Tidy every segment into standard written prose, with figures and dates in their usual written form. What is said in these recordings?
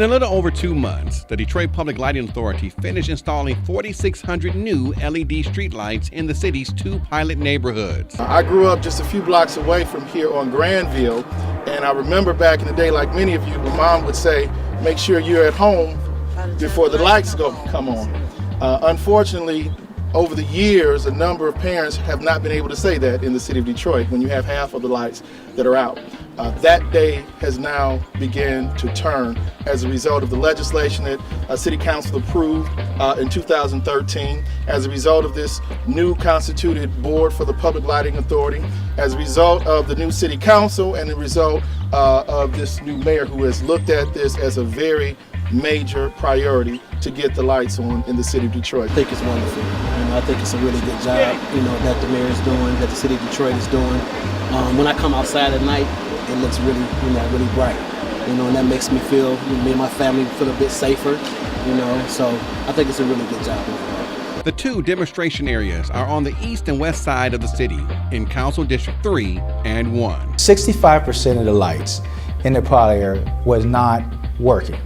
In a little over 2 months, the Detroit Public Lighting Authority finished installing 4,600 new LED streetlights in the city's 2 pilot neighborhoods. I grew up just a few blocks away from here on Granville, and I remember back in the day, like many of you, my mom would say, make sure you're at home before the lights come on. Unfortunately, over the years, a number of parents have not been able to say that in the city of Detroit when you have half of the lights that are out. That day has now begun to turn as a result of the legislation that City Council approved in 2013, as a result of this new constituted board for the Public Lighting Authority, as a result of the new City Council, and the result of this new mayor who has looked at this as a very major priority to get the lights on in the city of Detroit. I think it's wonderful. I think it's a really good job, that the mayor is doing, that the city of Detroit is doing. When I come outside at night, it looks really, really bright. And that makes me feel, me and my family feel a bit safer. So I think it's a really good job overall. The 2 demonstration areas are on the east and west side of the city in Council District 3 and 1. 65% of the lights in the pilot area was not working.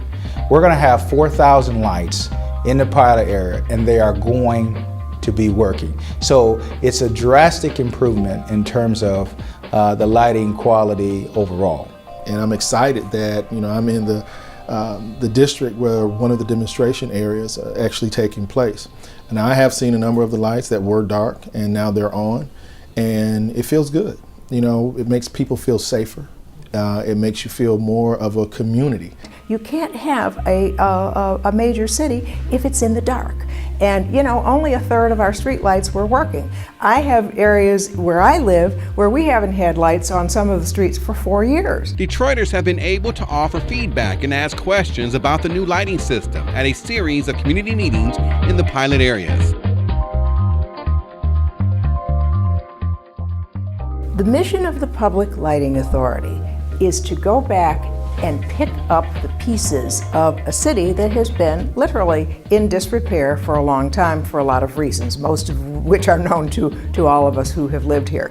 We're going to have 4,000 lights in the pilot area, and they are going to be working. So it's a drastic improvement in terms of the lighting quality overall. And I'm excited that I'm in the district where one of the demonstration areas are actually taking place. And I have seen a number of the lights that were dark, and now they're on, and it feels good. It makes people feel safer. It makes you feel more of a community. You can't have a major city if it's in the dark. And only a third of our streetlights were working. I have areas where I live where we haven't had lights on some of the streets for 4 years. Detroiters have been able to offer feedback and ask questions about the new lighting system at a series of community meetings in the pilot areas. The mission of the Public Lighting Authority is to go back and pick up the pieces of a city that has been literally in disrepair for a long time for a lot of reasons, most of which are known to all of us who have lived here.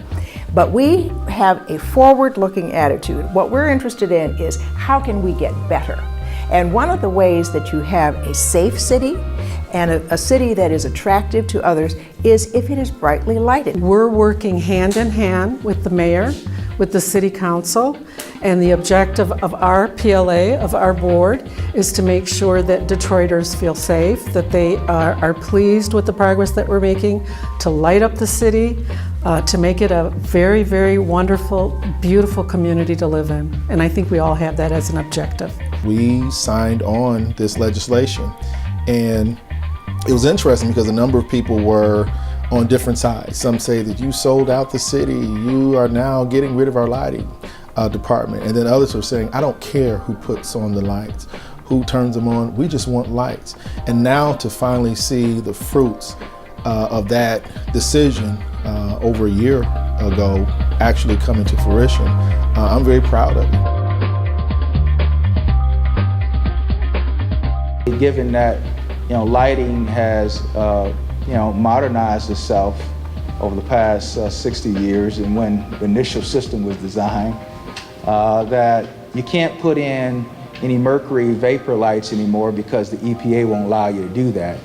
But we have a forward-looking attitude. What we're interested in is how can we get better? And one of the ways that you have a safe city and a city that is attractive to others is if it is brightly lighted. We're working hand in hand with the mayor, with the city council, and the objective of our PLA, of our board, is to make sure that Detroiters feel safe, that they are pleased with the progress that we're making, to light up the city, to make it a very, very wonderful, beautiful community to live in. And I think we all have that as an objective. We signed on this legislation, and it was interesting because a number of people were on different sides. Some say that you sold out the city, you are now getting rid of our lighting department. And then others are saying, I don't care who puts on the lights, who turns them on, we just want lights. And now to finally see the fruits of that decision over a year ago actually coming to fruition, I'm very proud of it. Given that lighting has modernized itself over the past 60 years, and when the initial system was designed, that you can't put in any mercury vapor lights anymore because the EPA won't allow you to do that,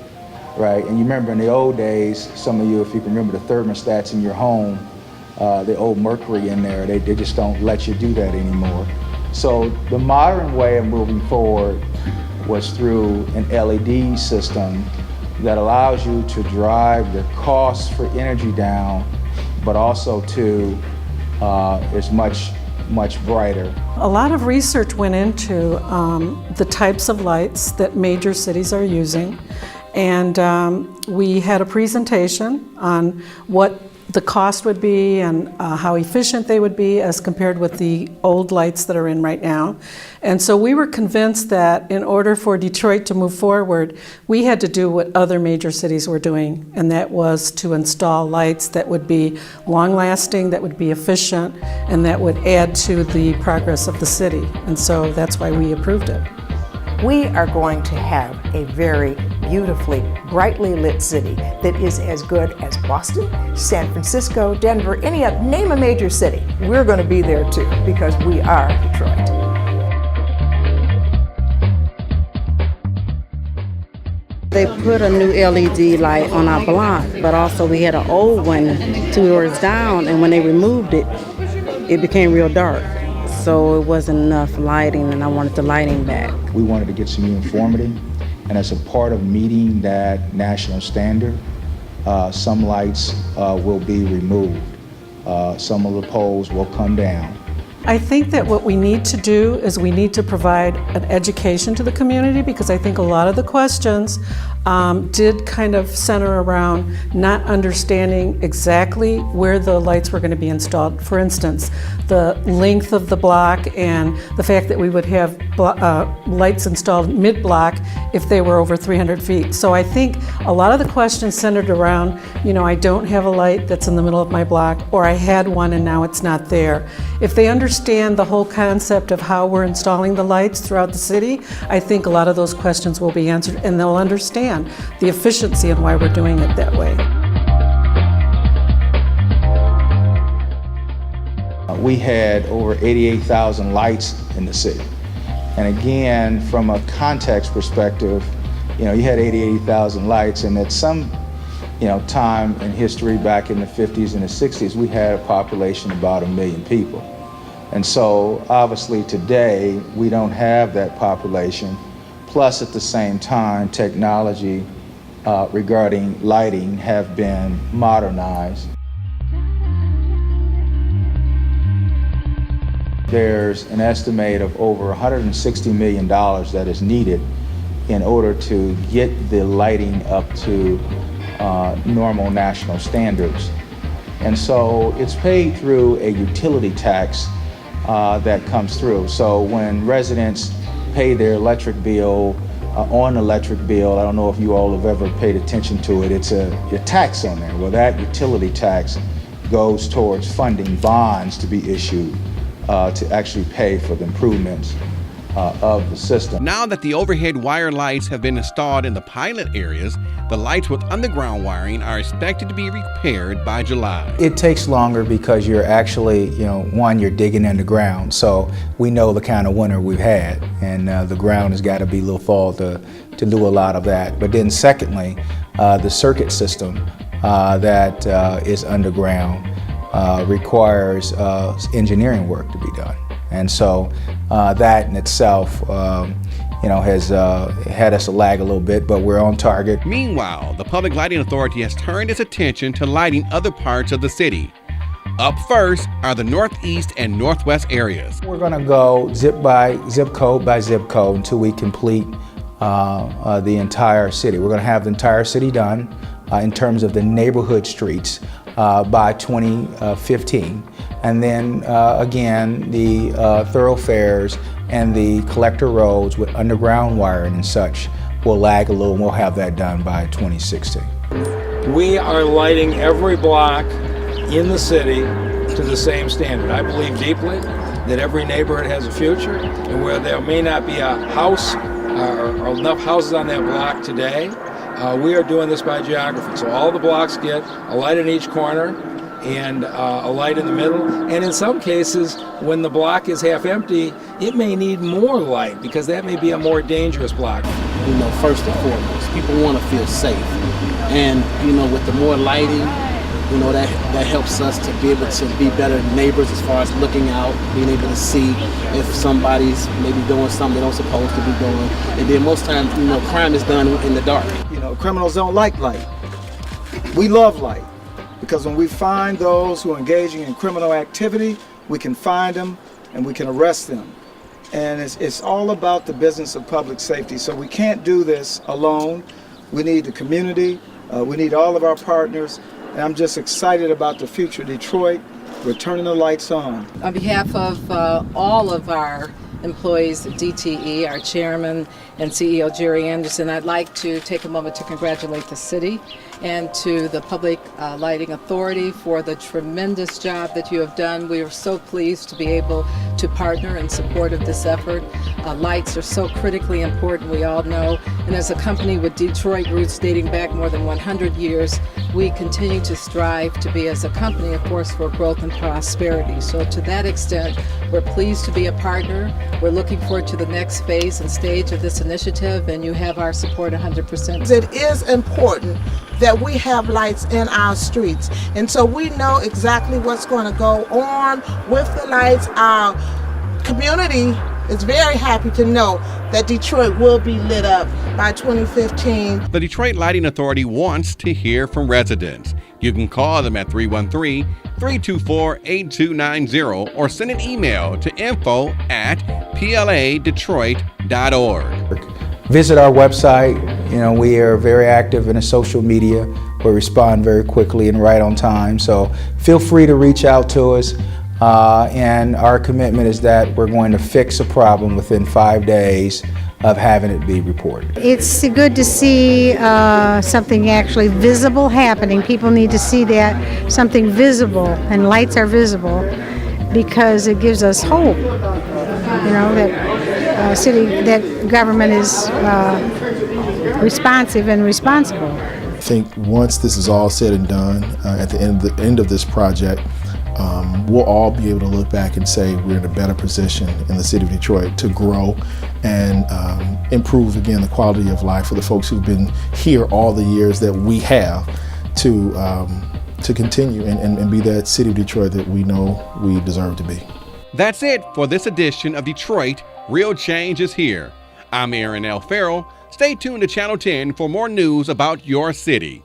right? And you remember in the old days, some of you, if you can remember the thermostats in your home, the old mercury in there, they just don't let you do that anymore. So the modern way of moving forward was through an LED system that allows you to drive your costs for energy down, but also to is much brighter. A lot of research went into the types of lights that major cities are using, and we had a presentation on what the cost would be and how efficient they would be as compared with the old lights that are in right now. And so we were convinced that in order for Detroit to move forward, we had to do what other major cities were doing, and that was to install lights that would be long-lasting, that would be efficient, and that would add to the progress of the city. And so that's why we approved it. We are going to have a very beautifully, brightly lit city that is as good as Boston, San Francisco, Denver, name a major city. We're going to be there too because we are Detroit. They put a new LED light on our block, but also we had an old one 2 doors down, and when they removed it, it became real dark. So it wasn't enough lighting, and I wanted the lighting back. We wanted to get some uniformity, and as a part of meeting that national standard, some lights will be removed. Some of the poles will come down. I think that what we need to do is we need to provide an education to the community, because I think a lot of the questions did kind of center around not understanding exactly where the lights were going to be installed. For instance, the length of the block and the fact that we would have lights installed mid-block if they were over 300 feet. So I think a lot of the questions centered around, I don't have a light that's in the middle of my block, or I had one and now it's not there. If they understand the whole concept of how we're installing the lights throughout the city, I think a lot of those questions will be answered, and they'll understand the efficiency and why we're doing it that way. We had over 88,000 lights in the city. And again, from a context perspective, you had 88,000 lights, and at some time in history back in the 50s and the 60s, we had a population of about 1 million people. And so obviously today we don't have that population. Plus, at the same time, technology regarding lighting have been modernized. There's an estimate of over $160 million that is needed in order to get the lighting up to normal national standards. And so it's paid through a utility tax that comes through. So when residents pay their electric bill on electric bill, I don't know if you all have ever paid attention to it, it's a tax on there. Well, that utility tax goes towards funding bonds to be issued to actually pay for the improvements of the system. Now that the overhead wire lights have been installed in the pilot areas, the lights with underground wiring are expected to be repaired by July. It takes longer because you're actually, one, you're digging in the ground. So we know the kind of winter we've had, and the ground has got to be a little fall to do a lot of that. But then secondly, the circuit system that is underground requires engineering work to be done. And so that in itself has had us lag a little bit, but we're on target. Meanwhile, the Public Lighting Authority has turned its attention to lighting other parts of the city. Up first are the northeast and northwest areas. We're going to go zip code by zip code until we complete the entire city. We're going to have the entire city done in terms of the neighborhood streets by 2015. And then again, the thoroughfares and the collector roads with underground wiring and such will lag a little, and we'll have that done by 2016. We are lighting every block in the city to the same standard. I believe deeply that every neighborhood has a future, and where there may not be a house or enough houses on that block today, we are doing this by geography. So all the blocks get a light in each corner and a light in the middle. And in some cases, when the block is half empty, it may need more light because that may be a more dangerous block. First and foremost, people want to feel safe. And, with the more lighting, that helps us to be able to be better neighbors as far as looking out, being able to see if somebody's maybe doing something they don't supposed to be doing. And then most times, crime is done in the dark. Criminals don't like light. We love light, because when we find those who are engaging in criminal activity, we can find them and we can arrest them. And it's all about the business of public safety. So we can't do this alone. We need the community. We need all of our partners. And I'm just excited about the future of Detroit. We're turning the lights on. On behalf of all of our employees at DTE, our chairman and CEO Jerry Anderson, I'd like to take a moment to congratulate the city and to the Public Lighting Authority for the tremendous job that you have done. We are so pleased to be able to partner in support of this effort. Lights are so critically important, we all know, and as a company with Detroit roots dating back more than 100 years, we continue to strive to be, as a company, a force for growth and prosperity. So to that extent, we're pleased to be a partner. We're looking forward to the next phase and stage of this initiative, and you have our support 100%. It is important that we have lights in our streets, and so we know exactly what's going to go on with the lights. Our community is very happy to know that Detroit will be lit up by 2015. The Detroit Lighting Authority wants to hear from residents. You can call them at 313-324-8290 or send an email to info@pladetroit.org. Visit our website. We are very active in the social media. We respond very quickly and right on time. So feel free to reach out to us. And our commitment is that we're going to fix a problem within 5 days of having it be reported. It's good to see something actually visible happening. People need to see that something visible, and lights are visible, because it gives us hope, that that government is responsive and responsible. I think once this is all said and done, at the end of this project, we'll all be able to look back and say we're in a better position in the city of Detroit to grow and improve, again, the quality of life for the folks who've been here all the years that we have, to continue and be that city of Detroit that we know we deserve to be. That's it for this edition of Detroit Real Change is Here. I'm Aaron L. Farrell. Stay tuned to Channel 10 for more news about your city.